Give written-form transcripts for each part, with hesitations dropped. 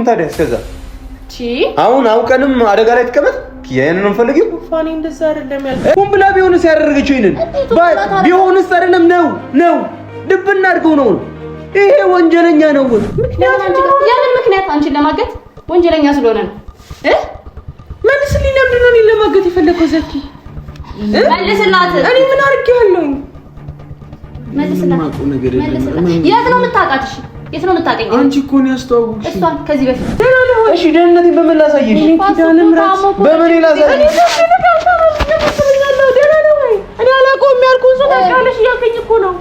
ይሁን ታዲያ እስከዛ አሁን አውቀንም አደጋ ላይ ተቀመጥ ያንን ነው ፈልጊው ፋኒ እንደዛ አይደለም ያልኩት ቁም ብላ ቢሆንስ ያደረገችው ይሄንን ቢሆንስ አይደለም ነው ድብና አድርገው ነው ይሄ ወንጀለኛ ነው ያንን ምክንያት አንቺን ለማገት ወንጀለኛ ስለሆነ ነው መልስልኝ ለምንድን ነው እኔን ለማገት የፈለከው ዘኪ መልስላት እኔ ምን አድርጌያለሁ መልስላት የት ነው የምታውቃት የት ነው የምታውቀኝ አንቺ እኮ ነው ያስተዋውቅሽ እሷን ከዚህ በፊት እሺ ደህንነቴን በምን ላሳየሽ በምን ላሳየሽ እኔ አላውቀውም ያልኩት ሰው ታውቂያለሽ እያልከኝ እኮ ነው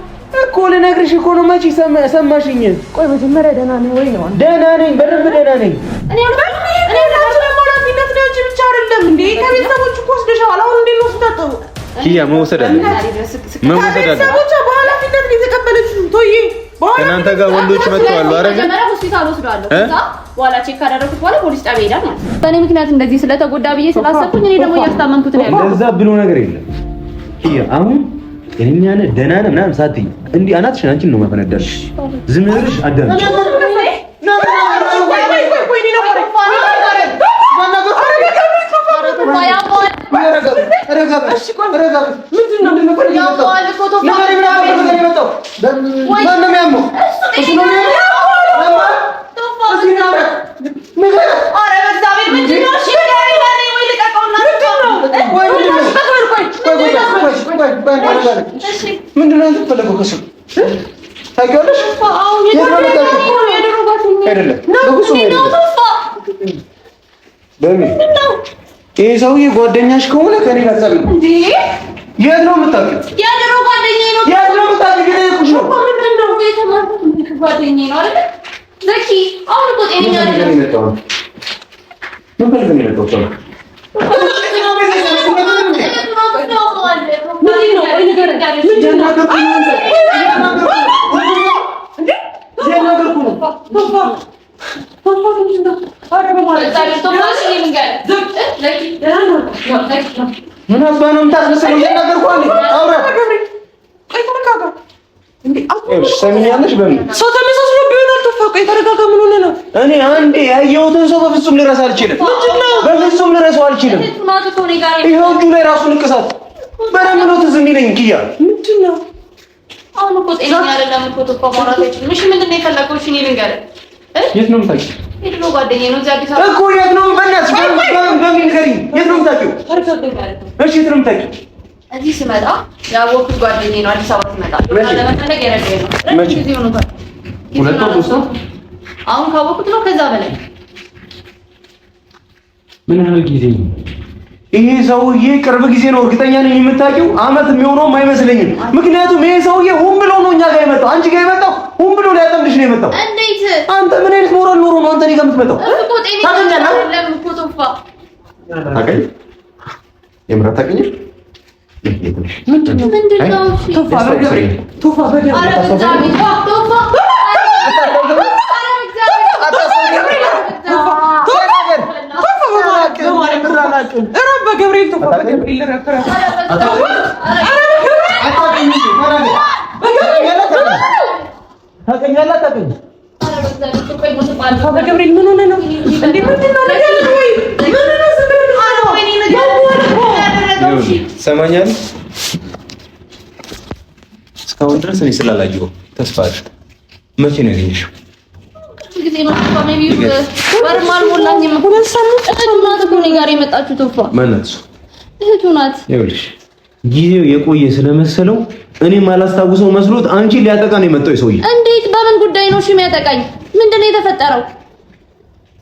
እኮ ልነግርሽ እኮ ነው መቼ ሰማሽኝ ቆይ መጀመሪያ ደህና ነኝ ወይ ነው ደህና ነኝ በደንብ ደህና ነኝ እኔ ኃላፊነት ነው እንጂ ብቻ አይደለም እንዴ ከቤተሰቦች እኮ ወስደሻል አሁን እንዴት ነው ስታጠው ኪያ መውሰድ አለ ከቤተሰቦች በኃላፊነት ነው የተቀበለችው ቶዬ ከእናንተ ጋር ወንዶች መጥተዋል አይደል መጀመሪያ ሆስፒታል ወስደዋለሁ ከዛ በኋላ ቼክ ካደረኩት በኋላ ፖሊስ ጣቢያ ሄዳል ማለት ነው በእኔ ምክንያት እንደዚህ ስለተጎዳ ብዬ ስላሰብኩኝ እኔ ደግሞ እያስታመምኩት ነው ያለው እንደዛ ብሎ ነገር የለም ኪያ አሁን እኛ ነን ደህና ነን ምናምን ሳትይ እንዲህ አናትሽን አንቺን ነው ማፈነዳሽ ዝም ብለሽ አዳምጪ ምንድነው የምትፈልገው ከሱ ታውቂዋለሽ አይደለም ይሄ ሰውዬ ጓደኛሽ ከሆነ ከኔ ጋር ጸብ ነው እንዴ የት ነው የምታውቂው ያደረው ጓደኛዬ ነው የት ነው የምታውቂው ግን እኮ ነው ምንድነው የተማርኩት ጓደኛዬ ነው አይደል ዘኪ አሁን እኮ ጤነኛ አይደለም ምን ፈልገህ ነው የመጣው ሰው ምን አባ ነው የምታስመስለው? እየነገርኩህ አይደል? አውራ ሰሚኛለሽ? በምን ሰው ተመሳስሎ ቢሆን አልተፋቀ የተረጋጋ ምን ሆነ ነው? እኔ አንዴ ያየሁትን ሰው በፍጹም ልረሳ አልችልም። በፍጹም ልረሳው አልችልም። ይኸው እጁ ላይ ራሱ ንቅሳት በደምብ ነው ትዝ የሚለኝ። ኪያ ምንድን ነው? አሁን እኮ ጤነኛ አይደለም እኮ ተቆ ማውራት አይችልም። እሺ ምንድን ነው የፈለከው? እሺ እኔ ልንገርህ የት ነው የምታውቂው? የድሮ ጓደኛዬ ነው እዚህ አዲስ አበባ እኮ የት ነው? በእናትሽ በምን ንገሪኝ። የት ነው የምታውቂው? እሺ የት ነው የምታውቂው? እዚህ ስመጣ ያወቅሁት ጓደኛዬ ነው አዲስ አበባ ስመጣ ለመፈለግ የረዳኝ ነው። ረጅም ጊዜ ሆኖታል። ሁለት ወር ሶስት ወር አሁን ካወቅሁት ነው ከዛ በላይ ምን ያህል ጊዜ ነው? ይሄ ሰውዬ ቅርብ ጊዜ ነው እርግጠኛ ነኝ የምታውቂው። አመት የሚሆነውም አይመስለኝም። ምክንያቱም ይሄ ሰውዬ ሁን ብሎ ነው እኛ ጋር የመጣው። አንቺ ጋር የመጣው ሁን ብሎ ሊያጠምድሽ ነው የመጣው። እንዴት አንተ ምን አይነት ሞራል ኖሮ ነው አንተ እኔ ጋር የምትመጣው? እኮ ጤነኛ አይደለም እኮ ቶፋ ታውቂኝ? የምር አታውቂኝም? ምንድነው ቶፋ ቶፋ በደምብ ኧረ እግዚአብሔር ቶፋ ገብርኤል ቶፋ በገብርኤል ረከረ ገብርኤል ምን ሆነ ነው እንዴ? ምንድነው ነገር ወይ ሰማኛል። እስካሁን ድረስ እኔ ስላላየሁ ተስፋ አድርግ። መቼ ነው ያገኘሽው? ጊዜ ነው ቶፋ ሜቢ ወርማል ሞላኝም እኮ እህቱ ናት እኮ እኔ ጋር የመጣችው ቶፋ ማናት? እህቱ ናት። ይኸውልሽ ጊዜው የቆየ ስለመሰለው እኔ ማላስታውሰው መስሎት አንቺ ሊያጠቃ ነው የመጣው ሰውዬ። እንዴት? በምን ጉዳይ ነው እሺ የሚያጠቃኝ? ምንድነው የተፈጠረው?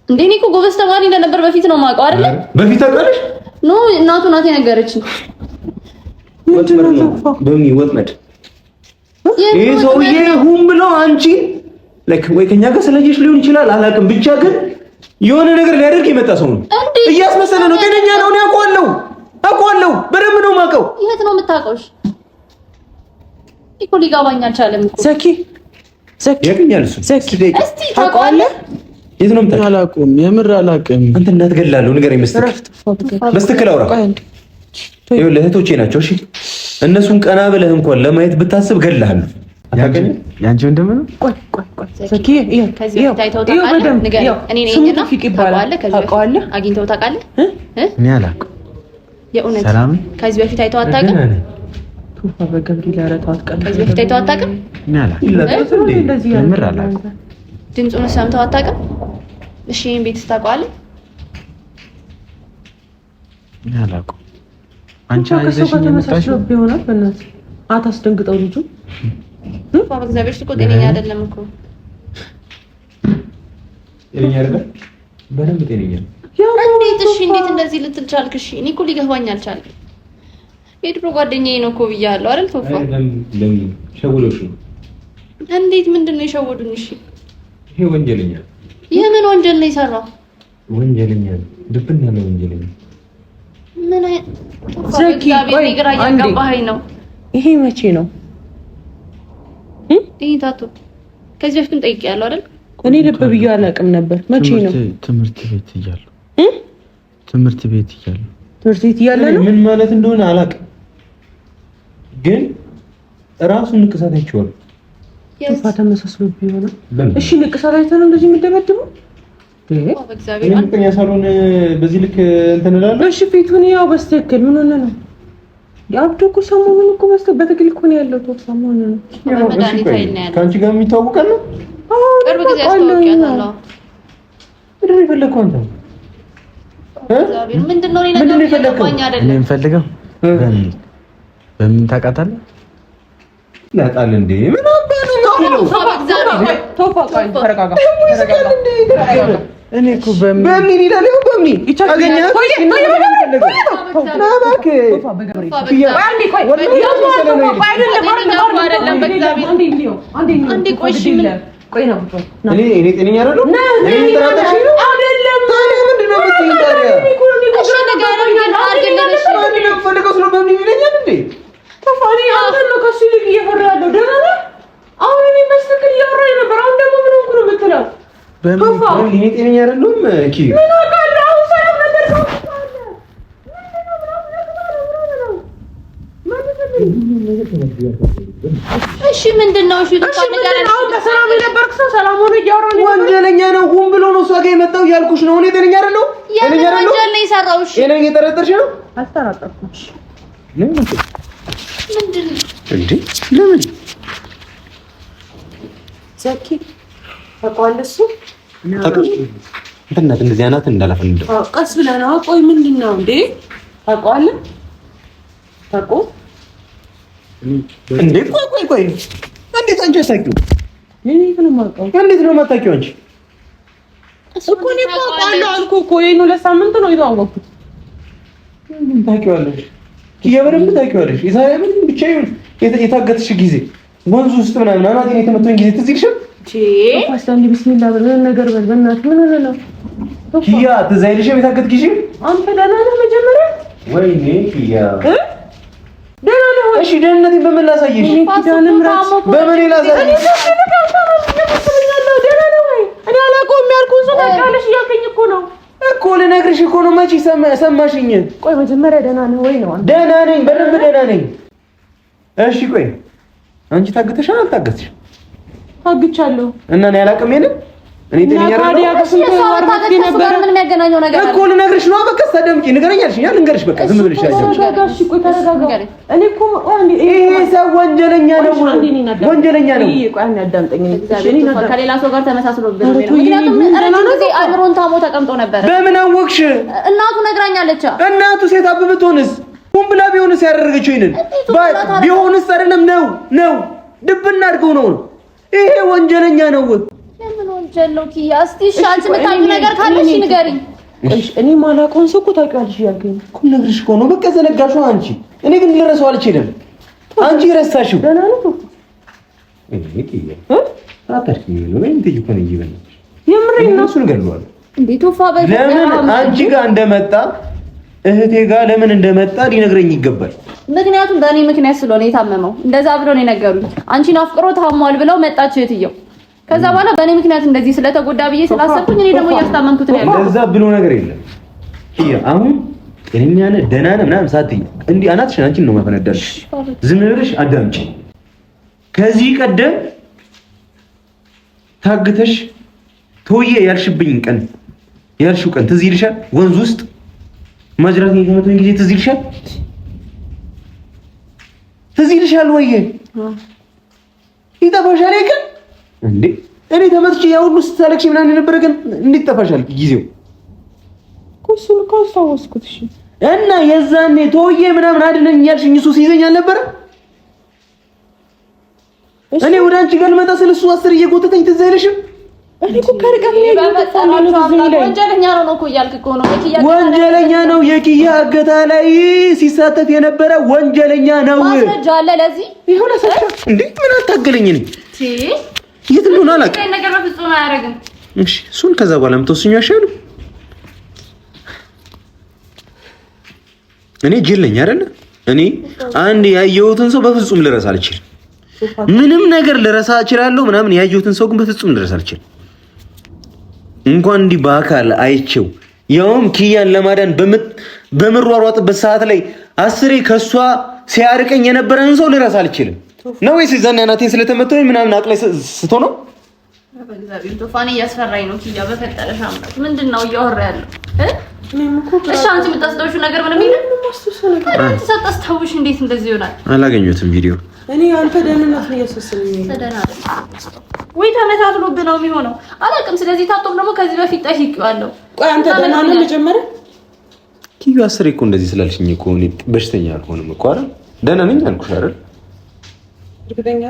እንዴ እኔ እኮ ጎበዝ ተማሪ እንደነበር በፊት ነው የማውቀው አይደል? በፊት ታውቃለሽ? ኖ እናቱ ናት የነገረችኝ። ወጥመድ ነው በምን ወጥመድ? ይሄ ሰውዬ ሁን ብሎ አንቺ ወይ ከኛ ጋር ስለጅሽ ሊሆን ይችላል አላውቅም፣ ብቻ ግን የሆነ ነገር ሊያደርግ የመጣ ሰው ነው። እያስመሰለ ነው። ጤነኛ ነው። እኔ አውቀዋለሁ፣ በደንብ ነው የማውቀው። የት ነው የምታውቀው? እኮ ሊገባኝ አልቻለም እኮ ዘኪ ያገኛል እሱ። እስቲ ታውቀዋለህ? የት ነው የምታውቀው? አላውቅም፣ የምር አላውቅም። አንተ እናትገላለሁ። ንገረኝ በስትክክል አውራ። ይኸውልህ እህቶቼ ናቸው። እሺ እነሱን ቀና ብለህ እንኳን ለማየት ብታስብ ገላለሁ። ያንቺ ወንድም ነው? ቆይ ዘኪ ከዚህ ታይተው ታውቃለህ? ንገረኝ። እኔ ነኝና ታውቃለህ? አግኝተው ታውቃለህ? እኔ አላውቅም። የእውነት ሰላም ከዚህ በፊት አይተው አታውቅም? ቶፋ በገብርኤል አረታው አትቀበል። ከዚህ በፊት አይተው አታውቅም? እኔ አላውቅም። ድምፁን ሰምተው አታውቅም? እሺ ይሄን ቤት ታውቃለህ? እኔ አላውቅም። አንቺ አይዘሽ የመጣሽው ቢሆናል በእናትህ አታስደንግጠው ልጁ ቶፋ በእግዚአብሔር እኮ ጤነኛ አይደለም እኮ። ጤነኛ አይደለም? በደንብ ጤነኛ ነው። እንዴት እንደዚህ ልትል ቻልክ? እሺ እኔ እኮ ሊገባኝ አልቻልኩም። የድሮ ጓደኛዬ ነው እኮ ብያለሁ አይደል ቶፋ? ለምን ሸውዶሽ ነው? እንዴት ምንድነው የሸወዱኝ? እሺ ይሄ ወንጀለኛ ነው። የምን ወንጀል ነው የሰራው? ወንጀለኛ ነው። ድብን ያለ ወንጀለኛ ምን አይ ቶፋ በእግዚአብሔር ግራ እያጋባኸኝ ነው። ይሄ መቼ ነው? ይሄ ታቱ ከዚህ በፊትም ጠይቄያለሁ አይደል? እኔ ልብ ብዬ አላውቅም ነበር። መቼ ነው? ትምህርት ቤት እያለሁ ትምህርት ቤት እያለ ነው። ምን ማለት እንደሆነ አላውቅም፣ ግን ራሱን ንቅሳት አይቼዋለሁ። ቶፋ ተመሳስሎብኝ ይሆናል። እሺ ንቅሳት አይተህ ነው እንደዚህ የምትደመድመው? በእግዚአብሔር አንተ ያሳሉን በዚህ ልክ እንትን እላለሁ። እሺ ፊቱን ያው በስተክል ምን ሆነ ነው? ያብዱ እኮ ሰሞኑን እኮ በትክክል እኮ ነው ያለው ቶፋ ሰሞኑን ነው። ከአንቺ ጋር የሚታወቃል ነው? ቅርብ ጊዜ አስተዋውቂያታለሁ። ምንድን ነው የፈለከው አንተ? ምንድን ነው የፈለከው? እኔ የምፈልገው በምን ታውቃታለህ? ላጣል እንዴ? ምን አባቱ ነው? ቶፋ ቆይ ተረጋጋ። እኔ እኮ በምን ይላል? በምን አገኘህ? እሺ ምንድነው? እሺ ሰላም የነበርክ ሰው ሰላም ሆኖ እያወራን ወንጀለኛ ነው። ሁን ብሎ ነው እሷ ጋር የመጣው ያልኩሽ ነው። እኔ ጤነኛ አይደለሁ። ወንጀል ነው የሰራው። እሺ እኔ እየጠረጠርሽ ነው? አልጠራጠርኩም። ምንድነው እንዴ? ለምን ዘኪ ታውቀዋለህ? እሱ እንትን እንደዚህ አይነት እንዳላፈን እንደው ቀስ ብለህ ነው። ቆይ ምንድነው እንዴ? ታውቀዋለህ? ታውቀው እንዴ? ቆይ እንዴት አንቺ አታውቂው? እኔ ግን ማውቀው እንዴት ነው የማታውቂው አንቺ? እኮ እኔ አውቀዋለሁ አልኩህ እኮ ይሄን 2 ሳምንት ነው የተዋወቅኩት። ምን ታውቂዋለሽ? በደንብ ታውቂዋለሽ። የዛሬ ምን ብቻ ይሁን የታገትሽ ጊዜ ወንዙ ውስጥ ምናምን አናቴን የተመታኝ ጊዜ ትዝ ይልሻል? ፓስታንዲ ቢስሚላህ በለን ነገር በል በእናትህ ምን ሆነ ነው? ኪያ ትዝ አይልሽም? የታገት ጊዜ አንተ ደህና ነህ? መጀመሪያ ወይኔ ኪያ ደህና ነህ ወይ? እሺ ደህንነቴን በምን ላሳየሽ? በምን ላሳየሽ? ደህና ነህ ወይ? እኔ አላውቀውም ያልኩህን ሰው ታውቂያለሽ እያልከኝ እኮ ነው እኮ ልነግርሽ እኮ ነው። መቼ ሰማሽኝ? ቆይ መጀመሪያ ደህና ነህ ወይ ነው? ደህና ነኝ፣ በደንብ ደህና ነኝ። እሺ ቆይ አንቺ ታግተሻል? አልታገትሽም? ታግቻለሁ። እና እኔ አላውቅም የለም እኔ ጤነኛ አይደለም ምን የሚያገናኘው ነገር እኮ ልነግርሽ ነው። በቃ ታደምጪ ንገረኝ አልሽኝ። ልንገርሽ በቃ ዝም ብለሽ ተረጋጋሽ። ቆይ ተረጋጋ። እኔ እኮ ይሄ ሰው ወንጀለኛ ነው፣ ወንጀለኛ ነው። ቆይ አንዴ አዳምጠኝ። ከሌላ ሰው ጋር ተመሳስሎብኝ ነው። ምክንያቱም ረጅም ጊዜ አእምሮን ታሞ ተቀምጦ ነበር። በምን አወቅሽ? እናቱ ነግራኛለች። እናቱ ሴት ብትሆንስ? ሁን ብላ ቢሆንስ ያደረገችው ይሄንን ቢሆንስ? አይደለም ነው ድብና አድርገው ነው። ይሄ ወንጀለኛ ነው። ለምን ወንጀል ነው ኪያ? እስቲ እሺ አንቺ የምታውቂው ነገር ካለሽ ንገሪኝ። እኔ ማላውቀውን ሰው እኮ ታውቂዋለሽ እያልከኝ እኮ ነግርሽ እኮ ነው። በቃ ዘነጋሽው አንቺ። እኔ ግን ልረሳው አልችልም። አንቺ ረሳሽው። ደህና ነው እኔ ኪያ አታርኪ ነው እንዴ? ይኮን ይበል የምሬን ነው። እሱን ገለዋል እንዴ? ቶፋ ለምን አንቺ ጋር እንደመጣ እህቴ ጋር ለምን እንደመጣ ሊነግረኝ ይገባል። ምክንያቱም በእኔ ምክንያት ስለሆነ የታመመው እንደዛ ብሎ ነው የነገሩኝ። አንቺን አፍቅሮ ታሟል ብለው መጣች እህትየው። ከዛ በኋላ በእኔ ምክንያት እንደዚህ ስለተጎዳ ብዬ ስላሰብኩኝ እኔ ደግሞ እያስታመምኩት ነው ያለው። እንደዛ ብሎ ነገር የለም ኪያ። አሁን ጤነኛ ነህ ደህና ነህ ምናምን ሳትይ እንዲህ አናትሽን አንቺን ነው ማፈነዳልሽ። ዝም ብለሽ አዳምጪ። ከዚህ ቀደም ታግተሽ ተውዬ ያልሽብኝ ቀን ያልሽው ቀን ትዝ ይልሻል? ወንዝ ውስጥ ማጅራት የመተኝ ጊዜ ትዝ ይልሻል? ትዝ ይልሻል ወይ? ይጠፋሻል ቀን እንዴ? እኔ ተመትቼ ያው ሁሉ ስታለቅሽ ምናምን የነበረ ቀን እንዴት ጠፋሻል ጊዜው? እሱን እኮ አስታወስኩት። እሺ እና የዛኔ ተውዬ ምናምን አድነኝ ያልሽኝ እሱ ሲይዘኝ አልነበረ? እኔ ወደ አንቺ ጋር ልመጣ ስለ እሱ 10 እየጎተተኝ ትዝ አይልሽም? እኔ እኮ ከርቀት ነው ወንጀለኛ ነው እኮ እያልክ እኮ ነው። ወንጀለኛ ነው። የኪያ እገታ ላይ ሲሳተፍ የነበረ ወንጀለኛ ነው። ማስረጃ አለ ለዚህ። ይሁን አሰፋ እንዴ ምን አታገለኝ ነኝ የት እንደሆነ አላውቅም። ይሄ ነገር በፍጹም አያደርግም። እሺ እሱን ከዛ በኋላ የምትወስኙ ያሻሉ። እኔ ጅል ነኝ አይደል? እኔ አንድ ያየሁትን ሰው በፍጹም ልረሳ አልችልም። ምንም ነገር ልረሳ እችላለሁ ምናምን፣ ያየሁትን ሰው ግን በፍጹም ልረሳ አልችልም። እንኳን እንዲህ በአካል አይቼው ያውም ኪያን ለማዳን በመሯሯጥበት ሰዓት ላይ 10 ከሷ ሲያርቀኝ የነበረን ሰው ልረሳ አልችልም። ነው ወይስ ዘና ናቴን ስለተመተው ምናምን አቅላይ ስቶ ነው? በእግዚአብሔር ቶፋኒ እያስፈራኝ ነው። ኪያ በፈጠረሽ አምላክ ምንድነው እያወራ ያለው? እሺ አንቺ የምታስታውሹ ነገር ምንም የለም? አንቺ ሳታስታውሽ እንዴት እንደዚህ ይሆናል? አላገኘሁትም ቪዲዮ። እኔ አንተ ደህንነት ነው ያሰሰኝ። ወይ ተመታትሎብህ ነው የሚሆነው አላውቅም። ስለዚህ ታጦም ደግሞ ከዚህ በፊት ጠይቄዋለሁ። ቆይ አንተ ደህና ነህ መጀመሪያ? ኪዩ 10 እኮ እንደዚህ ስላልሽኝ እኮ እኔ በሽተኛ አልሆንም እኮ አይደል? ደህና ነኝ አልኩሽ አይደል? እርግጠኛ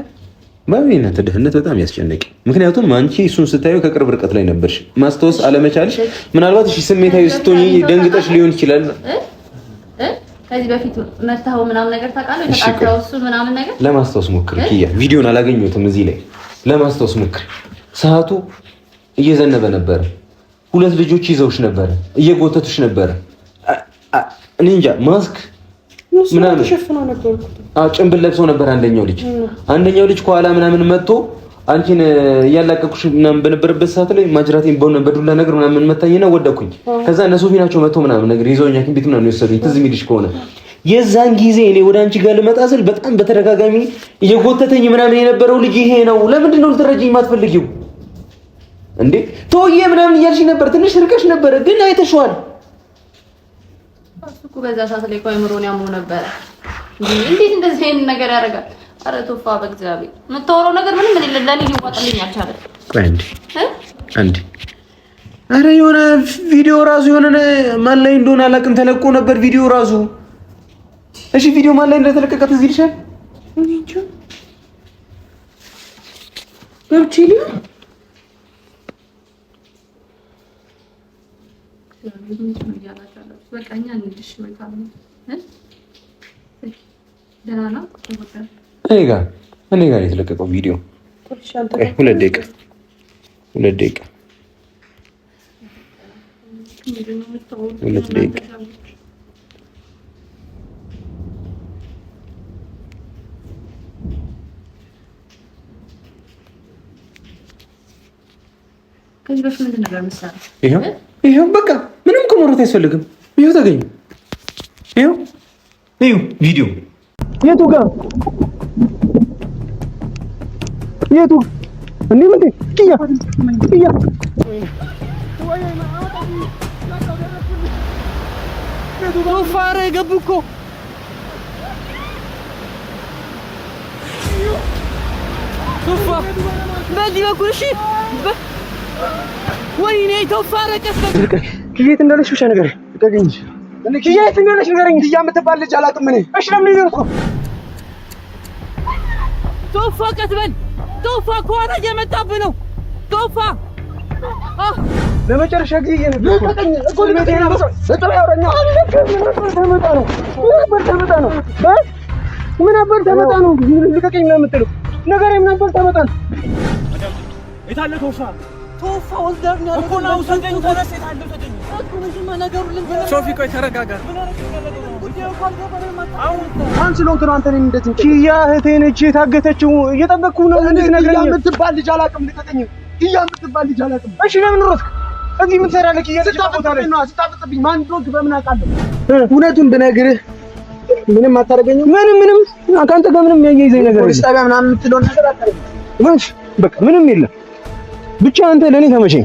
ማንነት ድህነት በጣም ያስጨነቀኝ። ምክንያቱም አንቺ እሱን ስታዩ ከቅርብ ርቀት ላይ ነበርሽ። ማስተዋወስ አለመቻልሽ ምናልባት እሺ ስሜታዊ ስትሆኚ ደንግጠሽ ሊሆን ይችላል። ከዚህ በፊት መታው ምናምን ነገር ታውቃለህ? የተቃጠለው እሱ ምናምን ነገር ለማስተዋወስ ሞክር ኪያ። ቪዲዮን አላገኘሁትም እዚህ ላይ ለማስተዋወስ ሞክር። ሰዓቱ እየዘነበ ነበረ። 2 ልጆች ይዘውሽ ነበረ፣ እየጎተቱሽ ነበረ። እኔ እንጃ ማስክ ምናምን ተሸፍነው ነበር። ጭንብል ለብሰው ነበር። አንደኛው ልጅ ከኋላ ምናምን መጥቶ አንቺን እያላቀቁሽ ምናምን በነበረበት ሰዓት ላይ ማጅራቴን በዱላ ነገር ምናምን መታኝና ወደኩኝ። ከዛ እነሱ ፊናቸው መጥቶ ምናምን ነገር ይዘውኝ ሐኪም ቤት ምናምን የወሰዱኝ ትዝ የሚልሽ ከሆነ የዛን ጊዜ እኔ ወደ አንቺ ጋር ልመጣ ስል በጣም በተደጋጋሚ እየጎተተኝ ምናምን የነበረው ልጅ ይሄ ነው። ለምንድን ነው ልትረጂኝ የማትፈልጊው እንዴ? ተውዬ ምናምን እያልሽ ነበር። ትንሽ ርቀሽ ነበር ግን አይተሽዋል እኮ በዛ ሰዓት ላይ ቆይ ምሮን ያሙ ነበር። እንዴት እንደዚህ አይነት ነገር ያደርጋል? አረ ቶፋ በእግዚአብሔር የምታወራው ነገር ምንም ምን ለኔ ሊዋጥልኝ አልቻለም። ቆይ አንዴ አረ የሆነ ቪዲዮ ራሱ የሆነ ማን ላይ እንደሆነ አላውቅም ተለቆ ነበር ቪዲዮ ራሱ። እሺ ቪዲዮ ማን ላይ እንደተለቀቀ ትዝ ይልሻል? እንዴ ገብቺሊ በቃኛ እንድሽ መልካም ደህና ነው። እኔ ጋር የተለቀቀው ቪዲዮ 2 ደቂቃ ከዚህ በፊት ምንድን ነበር መሰለህ? ይሄው በቃ ምንም እኮ ማውራት አያስፈልግም። ይሄው ተገኘ። ይሄው ቪዲዮ የቱ ጋር እንዴ ምን ኪያ ፋረ ገቡ እኮ ቶፋ በዚህ በኩል እሺ ወይኔ ቶፋ ረቀስ ኪያ እንዳለሽ ብቻ ነገር ተገኘ። ኪያ እንዳለሽ ንገረኝ። ኪያ የምትባል ልጅ አላውቅም እኔ። እሺ ለምን ይዘርኩ ቶፋ ቀትበል ቶፋ ከኋላ እየመጣብህ ነው ቶፋ። ለመጨረሻ ጊዜ የነገርኩህ እኮ ለምን ነው ሰጠው ያወራኛ ምን ነበር ተመጣ ነው ልቀቀኝ ነው የምትለው ነገር ምን ነበር ተመጣ ነው የታለ ቶፋ ወልደር ነው እኮ ነው ሰጠኝ ተነስ የታለ ሰጠኝ እኮ ምንም ነገሩ ልንገር ሶፊ ቆይ ተረጋጋ አንቺ ሎንክ ነው አንተን እንደዚህ ኪያ እህቴ ነች የታገተችው እየጠበቅኩ ነው እንድትነግረኝ የምትባል ልጅ አላውቅም ልቀቀኝ ኪያ የምትባል ልጅ አላውቅም እሺ ለምን ሮጥክ እዚህ ምን ትሰራለህ ኪያ ስታፈጥብኝ ማን ዶግ በምን አውቃለሁ እውነቱን ብነግርህ ምንም አታደርገኝም። ምንም ከአንተ ጋር ምንም የሚያያይዘኝ ነገር ፖሊስ ጣቢያ ምናምን የምትለውን ነገር አታደርገኝም። በቃ ምንም የለም። ብቻ አንተ ለኔ ተመቸኝ።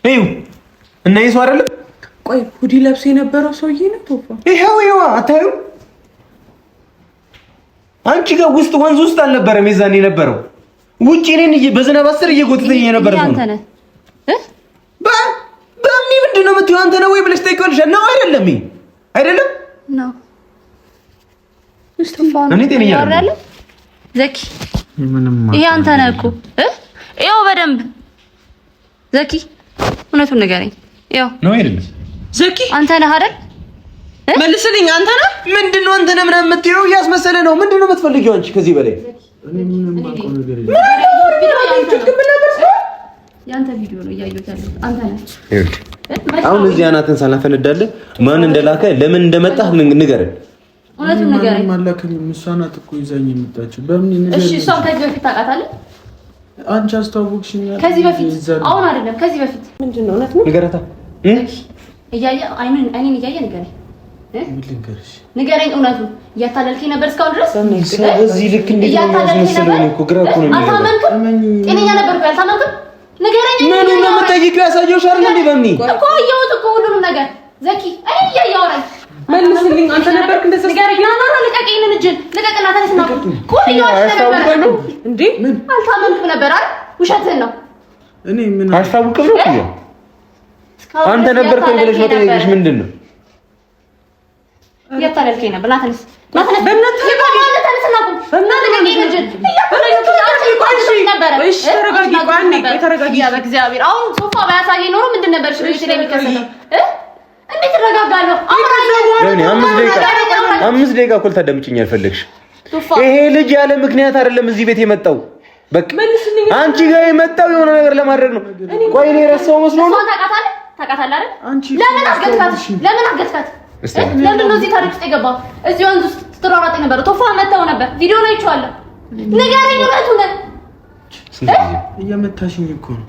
ይኸው እና ይሄ ሰው አይደለም። ቆይ ሁዲ ለብሶ የነበረው ሰውዬ ነው ቶፋ። ይኸው አታዩ። አንቺ ጋር ውስጥ ወንዝ ውስጥ አልነበረም የዛኔ የነበረው ውጪ እኔን በዝናብ አስር እየጎተተኝ የነበረ ነው። አንተ ነህ በእኔ ምንድን ነው የምትይው? አንተ ነህ ወይ ብለሽ ጠይቀልሽ ነው አይደለም? አይደለም ነው እኔ ጤነኛ አይደለም ዘኪ። ይሄ አንተ ነህ እኮ ይኸው በደንብ ዘኪ፣ እውነቱን ንገረኝ። ይኸው ነው አይደለም? ዘኪ አንተ ነህ አይደል? መልስልኝ። አንተ ነህ ምንድን ነው አንተ ነህ ምናምን የምትይው? እያስመሰለ ነው። ምንድን ነው የምትፈልጊው አንቺ ከዚህ በላይ? ያንተ ቪዲዮ ነው እያየሁት ያለው አንተ ነህ። አሁን እዚህ አናትን ሳላፈነዳለህ ማን እንደላከ ለምን እንደመጣህ ንገረን። እውነቱን ንገረኝ። ማላከኝ ምሳናት እኮ ይዛኝ የመጣችው በምን ንገረኝ። እሺ እሷን ከዚህ በፊት ታውቃታለህ? አንቺ አስተዋወቅሽኝ ከዚህ በፊት? አሁን አይደለም ከዚህ በፊት። ምንድን ነው? እውነት ነው ንገረታ። እያየ አይኔን እያየ ንገረኝ። ንገረኝ እውነቱን። እያታለልከኝ ነበር እስካሁን ድረስ። እዚህ ልክ እንዴት ነው የሚያስመስለው? እኔ እኮ ግራ እኮ ነው የሚገባው። አልታመንክም? ጤነኛ ነበርኩ ያልታመንክም? ንገረኝ። ምን ነው የምጠይቂው? ያሳየውሽ አይደል እንዴ? በእኔ እኮ አየሁት እኮ ሁሉንም ነገር ዘኪ። እኔ እያየሁ አውራኝ። መልስልኝ። አንተ ነበርክ እንደዚህ ንገረኝ። ና ልቀቀኝ። ይሄንን እጅን ልቀቅና ተነስና ቆይ ነበር እንዴ? አልታመንክም ነበር አይደል? ውሸትህን ነው። እኔ ምን አስታውቅም ነው እኮ አንተ ነበርክ ብለሽ መጠየቅሽ ምንድን ነው? እያታለልከኝ ነበር። ና ተነስ፣ ና ተነስ። በእምነት ተነስና ቁም። በእግዚአብሔር አሁን ሶፋ ባያሳየኝ ኖሮ ምንድን ነበር እሺ ላይ የሚከሰተው? እንዴት እረጋጋለሁ? አምስት ደቂቃ እኮ ልታዳምጪኝ አልፈለግሽም። ይሄ ልጅ ያለ ምክንያት አይደለም እዚህ ቤት የመጣው። በቃ አንቺ ጋር የመጣው የሆነ ነገር ለማድረግ ነው። ቆይ እኔ ረሳው መስሎ ነው። ታውቃታለህ አይደል? ለምን አስገድካት? ለምን አስገድካት? ለምን ነው እዚህ ታሪክ ውስጥ የገባው? እዚህ ወንዝ ውስጥ ስትሯሯጥ ነበር። ቶፋ መተው ነበር። ቪዲዮ ላይ አይቼዋለሁ። ንገረኝ እውነቱን። እየመታሽኝ እኮ ነው።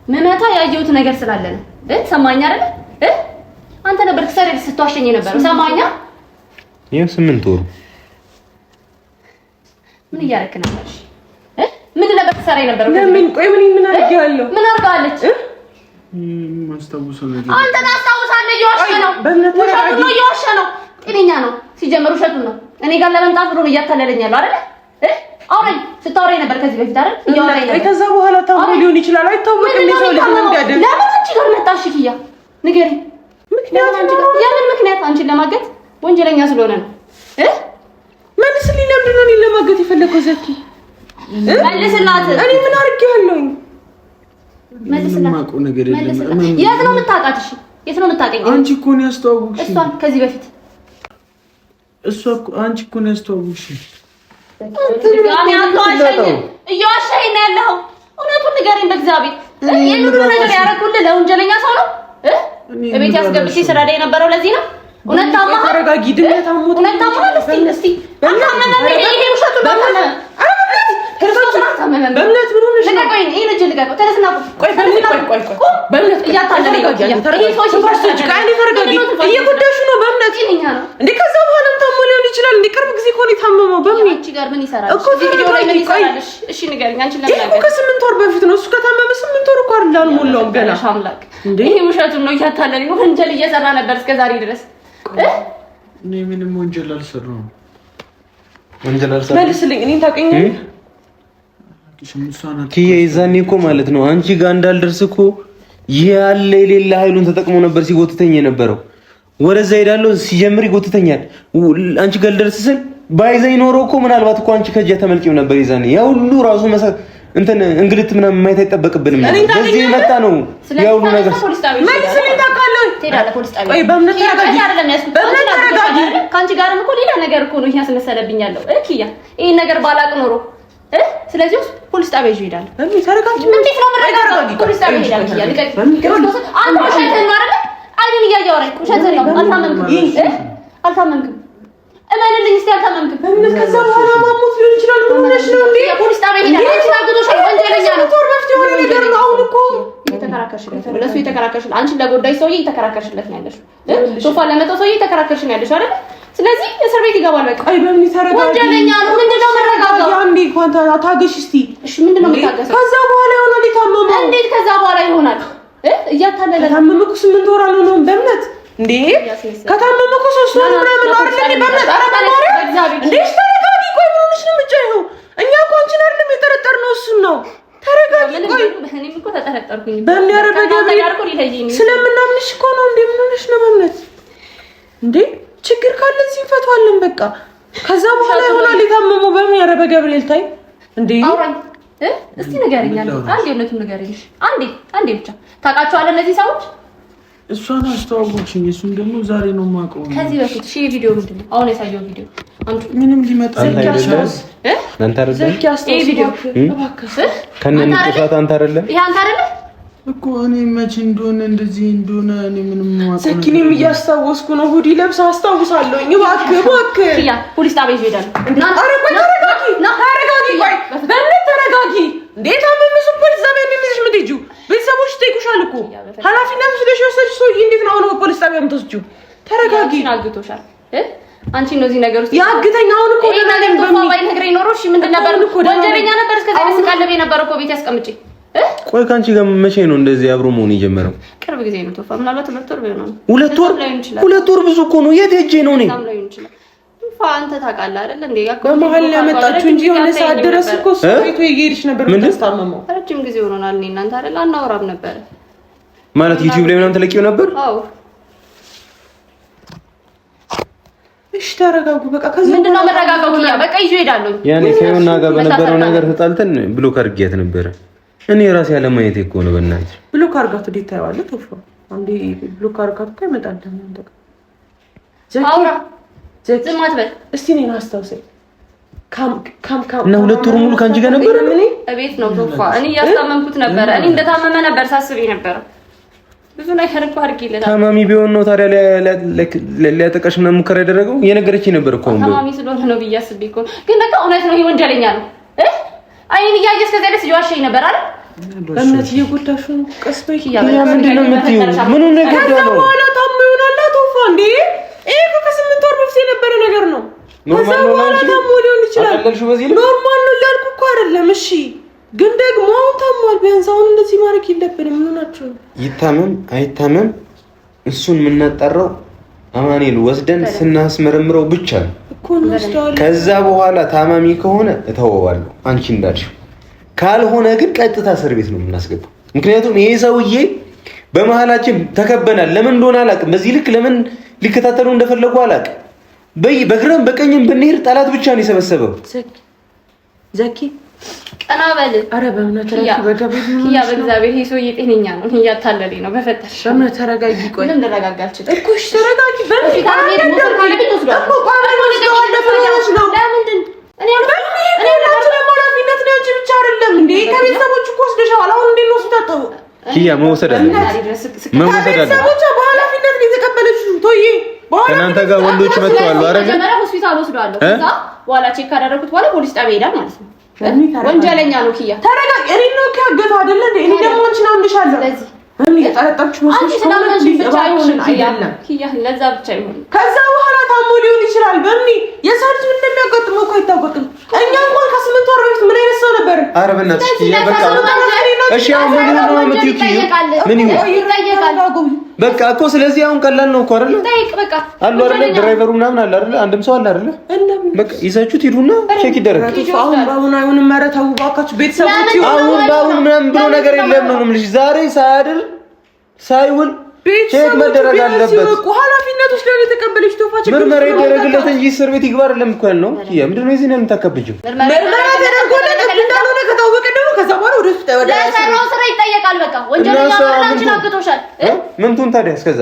መመታ ያየሁት ነገር ስላለ ነው። ሰማኛ አይደል? አንተ ነበር ከሰረ ስትዋሸኝ ነበር። ሰማኛ? ይሄን 8 ወሩ ምን እያደረክ ነበር? ምን ነበር ከሰረ ነበር? ለምን? ቆይ ምን አድርጌያለሁ? ምን አድርጋለች? ማስታወሰው ነገር አንተ ታስታውሳለህ? እየዋሸ ነው። ውሸቱን ነው እየዋሸ ነው። ጤነኛ ነው ሲጀመር ውሸቱን ነው። እኔ ጋር ለመምጣት ብሎ እያታለለኝ ያለው አይደል? አውራኝ ስታወራኝ ነበር ከዚህ በፊት አይደል? እያወራኝ ነበር። ከዛ በኋላ ታውቆ ሊሆን ይችላል። አይታወቅም። ሰው ልጅ መንገድ ለምን አንቺ ጋር መጣሽ? ኪያ ንገሪኝ። ምክንያት የምን ምክንያት? አንቺን ለማገት ወንጀለኛ ስለሆነ ነው። መልስልኝ። ለምንድን ነው እኔን ለማገት የፈለከው? ዘኪ መልስላት። እኔ ምን አድርጌያለሁ? መልስላት። ነገር የለም። የት ነው የምታውቃት? እሺ የት ነው የምታውቀኝ? አንቺ እኮ ነው ያስተዋወቅሽኝ። እሷን ከዚህ በፊት አንቺ እኮ ነው ያስተዋወቅሽኝ። እየዋሸኸኝ ነው ያለኸው። እውነቱን ንገረኝ በእግዚአብሔር። ይሄን ሁሉ ነገር ያደረኩልህ ለወንጀለኛ ሰው ነው? እቤት ያስገብቼ ስራዳ የነበረው ለዚህ ነው? እውነት ታማህ? ተረጋጊ። ድንገት አሞት እውነት ታማህ? እስቲ ይሄ ውሸቱን ነው። በእምነት ምን ሆነሽ ነው? ቆይ ይሄን እጅ ልቀቀው። ተነስና ቆይ በእምነት እያታለለኝ ነው። እየጎዳሽ ነው። በእምነት እንዴ ከዛ በኋላም ታሞ ሊሆን ይችላል። እንዴ ቅርብ ጊዜ እኮ ነው የታመመው። በእምነት አንቺ ጋር ምን ይሰራል? ቪዲዮ ላይ ምን ይሰራል? እሺ ንገሪኝ። አንቺ ለምን አገኘሽ? ከ8 ወር በፊት ነው እሱ ከታመመ 8 ወር እኮ አይደል አልሞላውም ገና። አምላክ ይሄ ውሸቱን ነው። እያታለለኝ ነው። ወንጀል እየሰራ ነበር እስከዛሬ ድረስ። እኔ ምንም ወንጀል አልሰራሁም። መልስልኝ። እኔን ታውቀኛለህ? ኪያ የዛኔ እኮ ማለት ነው አንቺ ጋር እንዳልደርስ እኮ ያለ የሌላ ኃይሉን ተጠቅሞ ነበር ሲጎትተኝ የነበረው። ወደዛ ሄዳለሁ ሲጀምር ይጎትተኛል። አንቺ ጋር ልደርስ ስል ባይዘኝ ኖሮ እኮ ምናልባት እኮ አንቺ ከእጃ ተመልቂው ነበር። የዛኔ ያ ሁሉ ራሱ እንትን እንግልት ምናምን ማየት አይጠበቅብንም ነበር። በዚህ መጣ ነው ያ ሁሉ ነገር። መልስልኝ። ታውቃለህ? ትሄዳለህ ፖሊስ ጣቢያ። ቆይ በእምነት ተረጋጊ። ከአንቺ ጋርም እኮ ሌላ ነገር እኮ ነው ያስመሰለብኝ ያለው ኪያ። ይሄን ነገር ባላቅ ኖሮ ስለዚህ ፖሊስ ጣቢያ ይዤ እሄዳለሁ። ተረጋጊ። እንዴት ነው የምረጋጋው? ፖሊስ ጣቢያ እሄዳለሁ። ኪያ ልቀቂ። አንተ ውሸትህን ነው አይደል? አይኔን እያየሁ አውራኝ። ውሸትህን ነው። አልታመምክም። እመንልኝ እስቲ አልታመምክም። በእምነት ከዛ በኋላ ማሞት ሊሆን ይችላል። ምን ሆነሽ ነው እንዴ? ፖሊስ ጣቢያ ሄዳለሁ። አንቺ ታግቶሻል። ወንጀለኛ ነው። ቶር በፊት የሆነ ነገር ነው። አሁን እኮ የተከራከርሽለት ለሱ የተከራከርሽለት አንቺን ለጎዳይ ሰውዬ የተከራከርሽለት ነው ያለሽው። ትያለሽ? ሶፋ ለመጣው ሰውዬ ተከራከርሽ ነው ያለሽ አይደል? ስለዚህ እስር ቤት ይገባል። በቃ አይ በምን ተረጋጋ። ወንጀለኛ ነው። ምንድነው መረጋጋው? አንዴ እንኳን ታገሽ እስቲ። እሺ ምንድነው የምታገሰው? ከዛ በኋላ ይሆናል የታመመው። እንዴት ከዛ በኋላ ይሆናል? እያታለለ ታመመኩ 8 ወር አልሆነውም። በእምነት እንዴ ከታመመኩ 3 ወር ምናምን ነው አይደል? በእምነት ኧረ በማርያም እንዴ ተረጋጊ። ቆይ ምን ሆነሽ ነው የምትጨይው? እኛ እኮ አንቺን አይደለም የጠረጠርነው እሱን ነው። ተረጋጊ። ቆይ እኔም እኮ ተጠረጠርኩኝ። በእኔ ስለምናምንሽ እኮ ነው። እንዴ ምን ሆነሽ ነው በእምነት? እንዴ ችግር ካለ እዚህ እንፈታዋለን በቃ። ከዛ በኋላ ይሆናል የታመመው። በምን ያረ በገብርኤል ታይ እንዴ አውራኝ እስቲ ንገረኝ። አንዴ እውነቱን ንገረኝ። አንዴ ብቻ ታውቃቸዋለህ እነዚህ ሰዎች? እሷን አስተዋወቅሽኝ። እሱን ደግሞ ዛሬ ነው የማውቀው። ከዚህ በፊት እሺ ቪዲዮ ምንድን ነው አሁን ያሳየው ቪዲዮ? አንዱ ምንም ሊመጣ አይደለም። አንተ አይደለም ዘኪ አስተዋወቅ ቪዲዮ እባክህ። ከነን ጥፋት አንተ አይደለም ይሄ አንተ አይደለም እኮ እኔ መቼ እንደሆነ እንደዚህ እንደሆነ እኔ ምንም ማውቀው። ዘኪንም እያስታወስኩ ነው። ሁዲ ለብሳ አስታውሳለሁ። እባክህ ያ ፖሊስ ጣቢያ ይሄዳል። ኧረ ቆይ ተረጋጊ። ቆይ በእምነት ተረጋጊ። እንዴት አመመሽ? ፖሊስ ጣቢያ እንደዚህ የምትሄጂው ቤተሰቦች ይጠይቁሻል እኮ። ኃላፊነት ወስደሽ የወሰድሽ ሰውዬ እንዴት ነው አሁን ፖሊስ ጣቢያ የምትወስጂው? ተረጋጊ። አግቶሻል አንቺ ነው እዚህ ነገር ውስጥ ያግተኝ። አሁን እኮ ነገር ተፋባይ ነግረኝ ኖሮ እሺ ምንድን ነበር? ወንጀለኛ ነበር እስከዛ ያስቃለበ ነበር እኮ ቤት ያስቀምጪ። ቆይ ካንቺ ጋር መቼ ነው እንደዚህ አብሮ መሆን የጀመረው? ቅርብ ጊዜ ነው ተፋ። ምናልባት 2 ወር ቢሆን ነው። 2 ወር ብዙ እኮ ነው። የት ሄጄ ነው እኔ? አንተ ታውቃለህ አይደል እንዴ? በመሀል ያመጣችሁ እንጂ የሆነ ሰዓት ድረስ እኮ ሰውዬቱ እየሄድሽ ነበር የምታስታመመው። ረጅም ጊዜ ሆኖናል። እኔ እናንተ አይደል አናወራም ነበር ማለት ዩቲዩብ ላይ ምናምን ተለቂው ነበር። አዎ እሺ ተረጋጉ በቃ። ከዚህ ምንድነው መረጋጋው? በቃ ይዤ እሄዳለሁ። ያኔ ከዮና ጋር በነበረው ነገር ተጣልተን ብሎክ አድርጌያት ነበር። እኔ ራሴ ያለ ማየት እኮ ነው። በእናትሽ ብሎክ አድርጋት እንዴት ታየዋለህ? ቶፋ አንዴ ብሎክ አድርጋት እኮ ይመጣል። ደግሞ እንደው አውራ ዝም አትበል እስቲ። እኔን አስታውሰኝ። ካም እና 2 ወር ሙሉ ካንቺ ጋር ነበር። እኔ እቤት ነው ቶፋ። እኔ እያስታመምኩት ነበር። እኔ እንደታመመ ነበር ሳስብ ነበር። ብዙ ነገር እኮ አድርጌለታል። ታማሚ ቢሆን ነው ታዲያ ሊያጠቃሽ ምናምን ሙከራ ያደረገው? እየነገረችኝ ነበር እኮ አሁን። ታማሚ ስለሆነ ነው ብዬሽ አስቤ እኮ። ግን በቃ እውነት ነው፣ ይሄ ወንጀለኛ ነው። አይን እያየሽ ከዛ ደስ ይዋሽኝ ነበር አይደል? በእምነት እየጎዳሽ ነው። ቀስ በይ። ምንድን ነው የምትይው? ምኑን ነው የጎዳው? ከዛ በኋላ ታሞ ይሆናል ቶፋ። እንዴ ይሄ እኮ ከ8 ወር በፊት የነበረ ነገር ነው። ከዛ በኋላ ታሞ ሊሆን ይችላል። ኖርማል ነው እያልኩ እኮ አይደለም። እሺ ግን ደግሞ አሁን ታሟል። ቢያንስ አሁን እንደዚህ ማድረግ የለብንም። ምን ሆናችሁ? ይታመም አይታመም እሱን የምናጣራው አማኑኤል ወስደን ስናስመረምረው ብቻ ነው እኮ ነው። ከዛ በኋላ ታማሚ ከሆነ እተወዋለሁ አንቺ እንዳልሽው፣ ካልሆነ ግን ቀጥታ እስር ቤት ነው የምናስገባው። ምክንያቱም ይሄ ሰውዬ በመሀላችን ተከበናል። ለምን እንደሆነ አላውቅም። በዚህ ልክ ለምን ሊከታተሉ እንደፈለጉ አላውቅም። በግራም በቀኝም ብንሄድ ጠላት ብቻ ነው የሰበሰበው። ዘኪ ቀና በል። ኧረ በእምነት በእግዚአብሔር ይሄ ሰውዬ ጤነኛ ነው። እያታለለኝ ነው። በፈጠርሽ በእምነት ተረጋጊ። ቆይ ምንም ልረጋጋ አልችልም እኮ። እሺ ተረጋጊ። በእምነት ከቤተሰቦች እኮ ወስደሻል። አሁን እንዴት ነው ስታጠቡ? ኪያ መውሰድ አለ ከቤተሰቦቿ በኃላፊነት ነው የተቀበለችው። ቶዬ ከእናንተ ጋር ወንዶች መጥተዋል አይደል? መጀመሪያ ሆስፒታል ወስደዋለሁ። ከዛ በኋላ ቼክ ካደረኩት በኋላ ፖሊስ ጣቢያ ሄዳል ማለት ነው። ወንጀለኛ ነው። ኪያ ተረጋጊ። እኔ ነው ከገታ አይደለ እንዴ? እኔ ደግሞ አንቺን አንድሻለሁ። ስለዚህ ምን እየጠረጠርኩሽ ነው? አንቺ ስለማንሽ ብቻ አይሆንም ኪያ፣ ለዛ ብቻ አይሆንም። ከዛ በኋላ ታሞ ሊሆን ይችላል። በእኔ የሰው ልጅ ምን እንደሚያጋጥመው እኮ አይታወቅም። እኛ እንኳን ከ8 ወር በፊት ምን አይነት ሰው ነበር? ኧረ በእናትሽ ኪያ በቃ እሺ። አሁን ምን ነው የምትይው ኪያ? ምን ይሁን በቃ እኮ። ስለዚህ አሁን ቀላል ነው እኮ አይደል? ጠይቅ በቃ አሉ አይደል? ድራይቨሩ ምናምን አለ አይደል? አንድም ሰው አለ አይደል? በቃ ይዛችሁት ሂዱና ቼክ ይደረግ። አሁን ባሁን አይሆንም። ኧረ ተው እባካችሁ ቤተሰቦች። አሁን ባሁን ምናምን ብሎ ነገር የለም ነው የምልሽ። ዛሬ ሳያድር ሳይውል ቼክ መደረግ አለበት። ኃላፊነት ውስጥ ነው የተቀበለች ቶፋ። ምርመራ ይደረግለት እንጂ እስር ቤት ይግባ አይደለም እኮ ያልነው። ኪያ ምንድን ነው የዚህ ነው የምታከብጂው? ምርመራ ተደርጎለት እንዳልሆነ ከታወቀ ደግሞ ከዛ በኋላ ወደ ሆስፒታል ወደ ለሰራው ስራ ይጠየቃል። በቃ ወንጀለኛ ወራችን አግቶሻል። ምን ትሁን ታዲያ? እስከዛ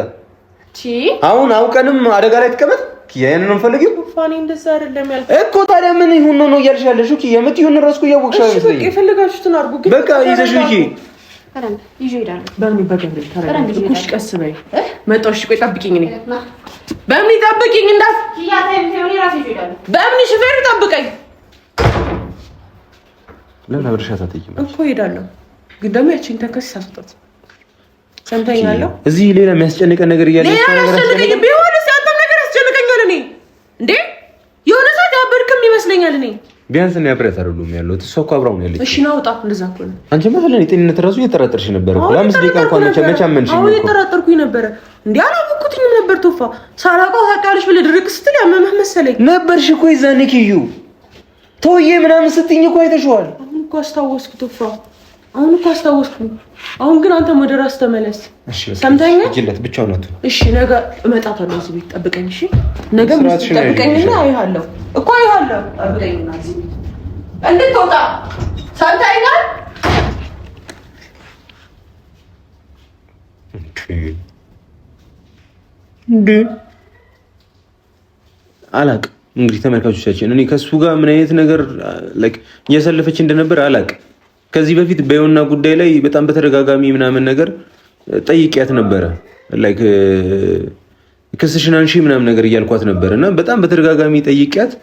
አሁን አውቀንም አደጋ ላይ ተቀመጥ። ኪያ ያንን ነው ፈልጊው። ፋኒ እንደዛ አይደለም ያልኩት እኮ። ታዲያ ምን ይሁን ነው እያልሽ ያለሽው? ኪያ የምትይውን እራሱ እኮ እያወቅሽ አይደል? በቃ የፈለጋችሁትን አድርጉ። በቃ ይዘሽ ሂጂ። ይዤ እሄዳለሁ። በምን በገብርኤል ተረጋግሽ። ቀስ በይ መጣሁ። እሺ ቆይ ጠብቂኝ። እኔ በምን ጠብቂኝ እንዳት ኪያ ታይም ራሴ ይዤ እሄዳለሁ። በምን ሹፌር ጠብቀኝ። ለምን አብረሻት አትይም እኮ እሄዳለሁ፣ ግን ደግሞ ያቺን ተንከስ ሳስወጣት ሰምተኛለሁ። እዚህ ሌላ የሚያስጨንቀን ነገር እያለ ሌላ ያስጨንቀኝ ቢሆንስ አንተም ነገር ያስጨንቀኛል። እኔ እንዴ የሆነ ሰዓት ያበድክም ይመስለኛል። እኔ ቢያንስ ነው ያብረት አይደሉም ያለው እሷ እኮ አብራው ነው ያለች። እሺ ነው ወጣ እንደዛ እኮ ነው። አንቺ ማለት ነው ጤንነት ራሱ እየተጠራጠርሽ ነበር እኮ ለአምስት ደቂቃ እንኳን መቻመንሽ ነው። አሁን እየተጠራጠርኩኝ ነበር እንዴ አላወኩትኝም ነበር። ቶፋ ሳላውቀው ታውቂያለሽ ብለህ ድርቅ ስትል ያመመህ መሰለኝ ነበርሽ እኮ የዛኔ ኪዩ ተውዬ ምናምን ስትይኝ እኮ አይተሽዋል። አሁን እኮ አስታወስኩ ቶፋ፣ አሁን እኮ አስታወስኩ። አሁን ግን አንተ ወደ ራስ ተመለስ። ሰምተኛ እጅለት ብቻው ነው። እሺ ነገ እመጣታለሁ እዚህ ቤት ጠብቀኝ። እሺ ነገ ጠብቀኝና አይሃለሁ እኮ አይሃለሁ። ጠብቀኝና እዚህ ቤት እንድትወጣ ሰምተኛ። እንዴ አላቅም እንግዲህ ተመልካቾቻችን እኔ ከሱ ጋር ምን አይነት ነገር ላይክ እያሳለፈች እንደነበር አላቅም። ከዚህ በፊት በዮና ጉዳይ ላይ በጣም በተደጋጋሚ ምናምን ነገር ጠይቂያት ነበረ። ላይክ ክስሽን አንሺ ምናምን ነገር እያልኳት ነበር እና በጣም በተደጋጋሚ ጠይቂያት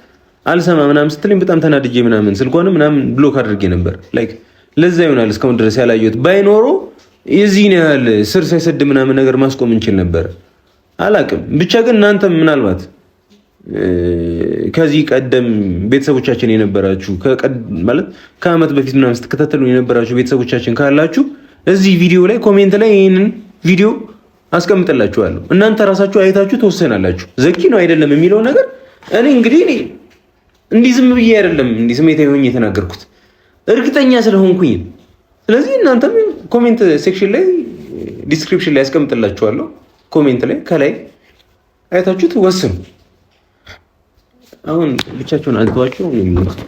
አልሰማ ምናምን ስትለኝ በጣም ተናድጄ ምናምን ስልኳንም ምናምን ብሎክ አድርጌ ነበር። ላይክ ለዛ ይሆናል እስካሁን ድረስ ያላየሁት። ባይኖሮ የዚህን ያህል ስር ሳይሰድ ምናምን ነገር ማስቆም እንችል ነበር። አላቅም ብቻ ግን እናንተም ምናልባት ከዚህ ቀደም ቤተሰቦቻችን የነበራችሁ ማለት ከአመት በፊት ምናምን ስትከታተሉ የነበራችሁ ቤተሰቦቻችን ካላችሁ እዚህ ቪዲዮ ላይ ኮሜንት ላይ ይሄንን ቪዲዮ አስቀምጥላችኋለሁ። እናንተ ራሳችሁ አይታችሁ ተወሰናላችሁ ዘኪ ነው አይደለም የሚለው ነገር። እኔ እንግዲህ እንዲህ ዝም ብዬ አይደለም እንዲህ ስሜታዊ ሆኜ የተናገርኩት እርግጠኛ ስለሆንኩኝ። ስለዚህ እናንተም ኮሜንት ሴክሽን ላይ ዲስክሪፕሽን ላይ አስቀምጥላችኋለሁ። ኮሜንት ላይ ከላይ አይታችሁ ወስኑ። አሁን ብቻቸውን አልተዋቸው ነው የሚሉት።